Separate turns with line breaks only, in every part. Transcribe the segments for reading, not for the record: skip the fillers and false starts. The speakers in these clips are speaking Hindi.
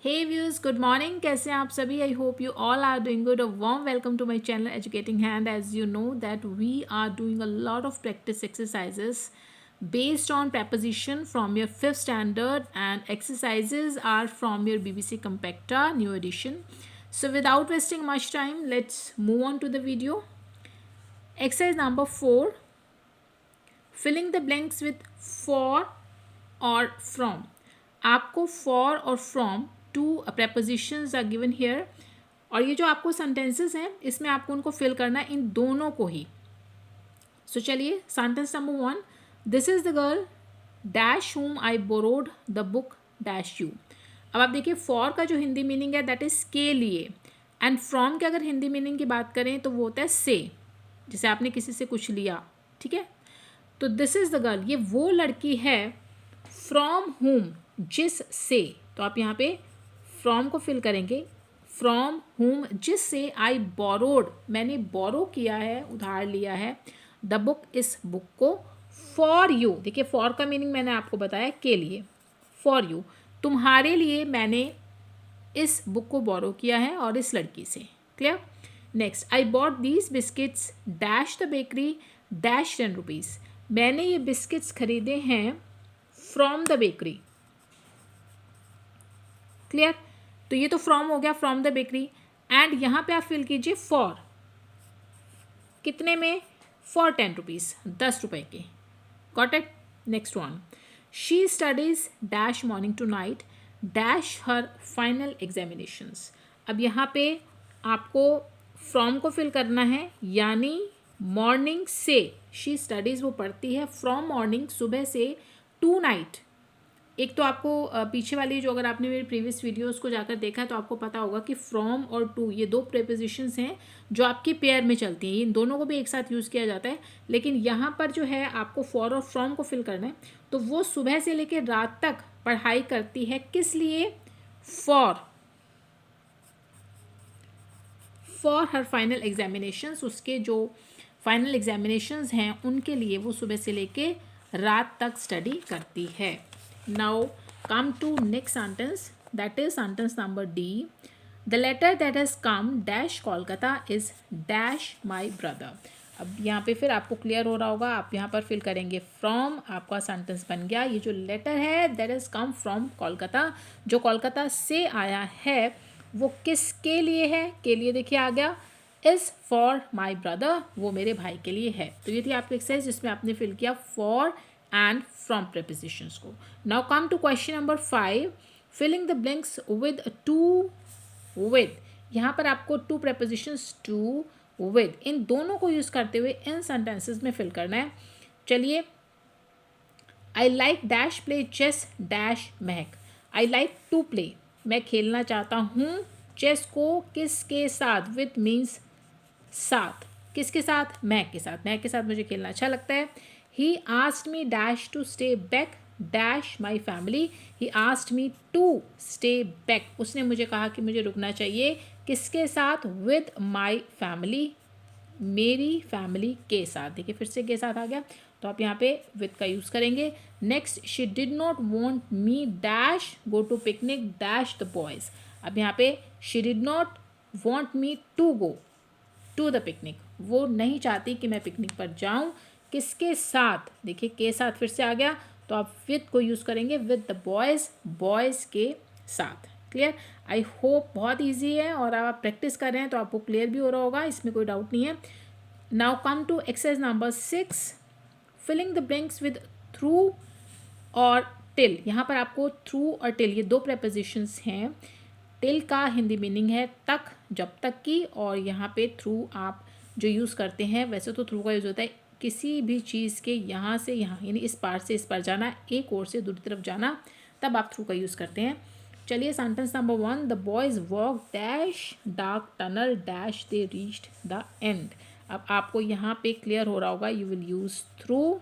हे व्यूअर्स, गुड मॉर्निंग। कैसे हैं आप सभी? I hope you all are doing good. A warm welcome to my channel Educating Hand. As you know that we are doing a lot of practice exercises based on preposition from your fifth standard, and exercises are from your BBC Compacta new edition. So without wasting much time, let's move on to the video. Exercise number 4, filling the blanks with for और from. आपको for और from to prepositions are given here, और ये जो आपको sentences हैं इसमें आपको उनको fill करना है, इन दोनों को ही. So चलिए, sentence number 1, this is the girl dash whom I borrowed the book dash you. अब आप देखिए, for का जो हिंदी मीनिंग है दैट इज के लिए, एंड from के अगर हिंदी मीनिंग की बात करें तो वो होता है से, जैसे आपने किसी से कुछ लिया. ठीक है, तो दिस इज द गर्ल, ये वो लड़की है, फ्रॉम हुम, जिस से. तो आप यहाँ पे फ्रॉम को फिल करेंगे, फ्रॉम हुम, जिस से आई बोरोड, मैंने बोरो किया है, उधार लिया है, द बुक, इस बुक को, फॉर यू. देखिए, फॉर का मीनिंग मैंने आपको बताया के लिए, फॉर यू, तुम्हारे लिए मैंने इस बुक को बोरो किया है और इस लड़की से. Clear? Next, I bought these biscuits dash the bakery dash 10 rupees. मैंने ये बिस्किट्स खरीदे हैं फ्रॉम द बेकरी. क्लियर? तो ये तो फ्रॉम हो गया, फ्रॉम द बेकरी. एंड यहाँ पे आप फिल कीजिए फॉर, कितने में? फॉर 10 रुपीज़, 10 रुपए के. Got it? Next one, she studies dash morning to night dash her final examinations. अब यहाँ पे आपको फ्रॉम को फिल करना है, यानी मॉर्निंग से, शी स्टडीज़ वो पढ़ती है, फ्रॉम मॉर्निंग सुबह से, टू नाइट. एक तो आपको पीछे वाली, जो अगर आपने मेरे प्रीवियस वीडियोस को जाकर देखा है तो आपको पता होगा कि फ्रॉम और टू ये दो प्रेपोजिशंस हैं जो आपकी पेयर में चलती हैं, इन दोनों को भी एक साथ यूज़ किया जाता है. लेकिन यहाँ पर जो है आपको फॉर और फ्रॉम को फिल करना है. तो वो सुबह से लेकर रात तक पढ़ाई करती है, किस लिए? फॉर हर फाइनल एग्जामिनेशंस, उसके जो फाइनल एग्जामिनेशंस हैं उनके लिए वो सुबह से लेके रात तक स्टडी करती है. Now come to next sentence, that is sentence number D. The letter that has come dash Kolkata is dash my brother. अब यहाँ पे फिर आपको क्लियर हो रहा होगा, आप यहाँ पर फिल करेंगे फ्रॉम, आपका सेंटेंस बन गया. ये जो लेटर है that has come from Kolkata, जो कोलकाता से आया है, वो किसके लिए है? के लिए देखिए आ गया, इज़ फॉर माई ब्रदर, वो मेरे भाई के लिए है. तो ये थी आपकी एक्सरसाइज जिसमें आपने फिल किया फॉर एंड फ्रॉम prepositions को. Now come to question number 5, filling the blanks with to with. यहाँ पर आपको टू prepositions टू विद, इन दोनों को यूज़ करते हुए इन सेंटेंसेस में फिल करना है. चलिए, I like dash play chess dash Mahak. I like to play, मैं खेलना चाहता हूँ चेस को, किसके साथ? विद मीन्स साथ, किसके साथ? महक के साथ. महक के साथ मुझे खेलना अच्छा लगता है. He asked me dash to stay back dash my family. He asked me to stay back, उसने मुझे कहा कि मुझे रुकना चाहिए, किसके साथ? विद माई फैमिली, मेरी फैमिली के साथ. देखिए फिर से के साथ आ गया, तो आप यहाँ पे विद का यूज़ करेंगे. Next, she did not want me dash go to picnic dash the boys. अब यहाँ पे she did not want me to go to the picnic, वो नहीं चाहती कि मैं पिकनिक पर जाऊँ, किसके साथ? देखिए के साथ फिर से आ गया, तो आप विद को यूज़ करेंगे, विद द बॉयज़, बॉयज़ के साथ. क्लियर? आई होप बहुत इजी है, और आप प्रैक्टिस कर रहे हैं तो आपको क्लियर भी हो रहा होगा, इसमें कोई डाउट नहीं है. Now come to exercise number 6, filling the blanks with through और टिल. यहाँ पर आपको थ्रू और टिल, ये दो prepositions हैं. टिल का हिंदी मीनिंग है तक, जब तक की, और यहाँ पे थ्रू आप जो यूज़ करते हैं, वैसे तो थ्रू का यूज़ होता है किसी भी चीज़ के यहाँ से यहाँ, यानी इस पार से इस पार जाना, एक ओर से दूसरी तरफ जाना, तब आप थ्रू का यूज़ करते हैं. चलिए, sentence number 1, the boys walk dash dark tunnel dash they reached the end. अब आपको यहाँ पे क्लियर हो रहा होगा, you will use through.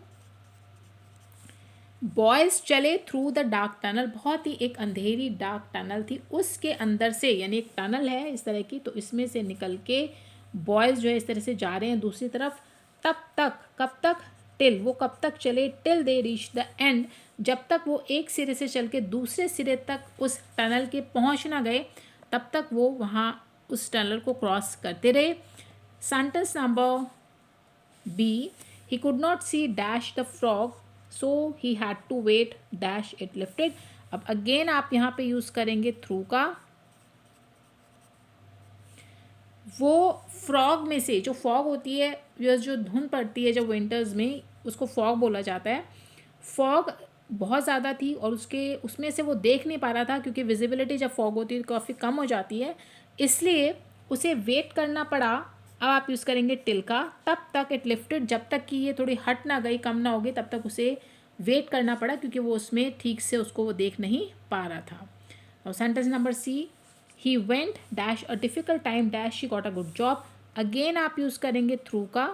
Boys चले थ्रू द डार्क टनल, बहुत ही एक अंधेरी डार्क टनल थी, उसके अंदर से, यानी एक टनल है इस तरह की, तो इसमें से निकल के बॉयज़ जो है इस तरह से जा रहे हैं दूसरी तरफ. तब तक, कब तक? टिल, वो कब तक चले, till they reach the end, जब तक वो एक सिरे से चल के दूसरे सिरे तक उस टनल के पहुंच ना गए तब तक वो वहाँ उस टनल को क्रॉस करते रहे। Sentence number B, he could not see dash the frog so he had to wait dash it lifted। अब अगेन आप यहाँ पे यूज़ करेंगे थ्रू का। वो फ्रॉग में से, जो फॉग होती है, जो धुंध पड़ती है जब विंटर्स में, उसको फॉग बोला जाता है। फॉग बहुत ज़्यादा थी और उसमें से वो देख नहीं पा रहा था क्योंकि विजिबिलिटी जब फॉग होती है तो काफ़ी कम हो जाती है, इसलिए उसे वेट करना पड़ा। अब आप यूज़ करेंगे टिल का, तब तक इट लिफ्टेड, जब तक कि ये थोड़ी हट ना गई, कम ना हो गई, तब तक उसे वेट करना पड़ा क्योंकि वो उसमें ठीक से उसको वो देख नहीं पा रहा था। और sentence number C, he went dash a difficult time dash she got a good job. Again आप यूज़ करेंगे थ्रू का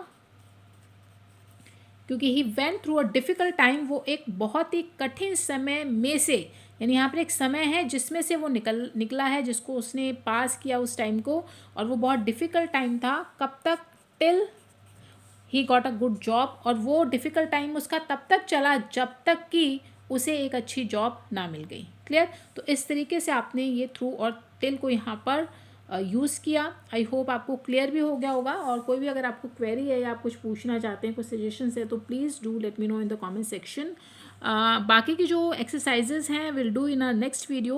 क्योंकि he went through a difficult time, वो एक बहुत ही कठिन समय में से, यानी यहाँ पर एक समय है जिसमें से वो निकला है, जिसको उसने पास किया उस टाइम को, और वो बहुत डिफ़िकल्ट टाइम था। कब तक, till he got a good job, और वो डिफ़िकल्ट टाइम उसका तब तक चला जब तक कि उसे एक अच्छी जॉब ना मिल गई। क्लियर? तो इस तरीके से आपने ये थ्रू और टिल को यहाँ पर यूज़ किया। आई होप आपको क्लियर भी हो गया होगा, और कोई भी अगर आपको क्वेरी है या आप कुछ पूछना चाहते हैं, कुछ सजेशंस है, तो please do let me know in the comment section. बाकी की जो एक्सरसाइजेज हैं will do in our next video.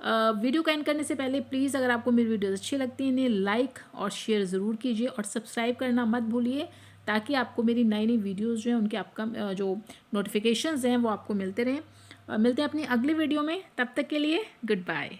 Video को एंड करने से पहले प्लीज़, अगर आपको मेरी वीडियोज़ अच्छी लगती हैं, इन्हें लाइक और शेयर ज़रूर कीजिए और सब्सक्राइब करना मत भूलिए, ताकि आपको मेरी नई नई वीडियोज़ जो हैं उनके आपका जो नोटिफिकेशंस हैं वो आपको मिलते रहें। मिलते हैं अपनी अगली वीडियो में, तब तक के लिए गुड बाय।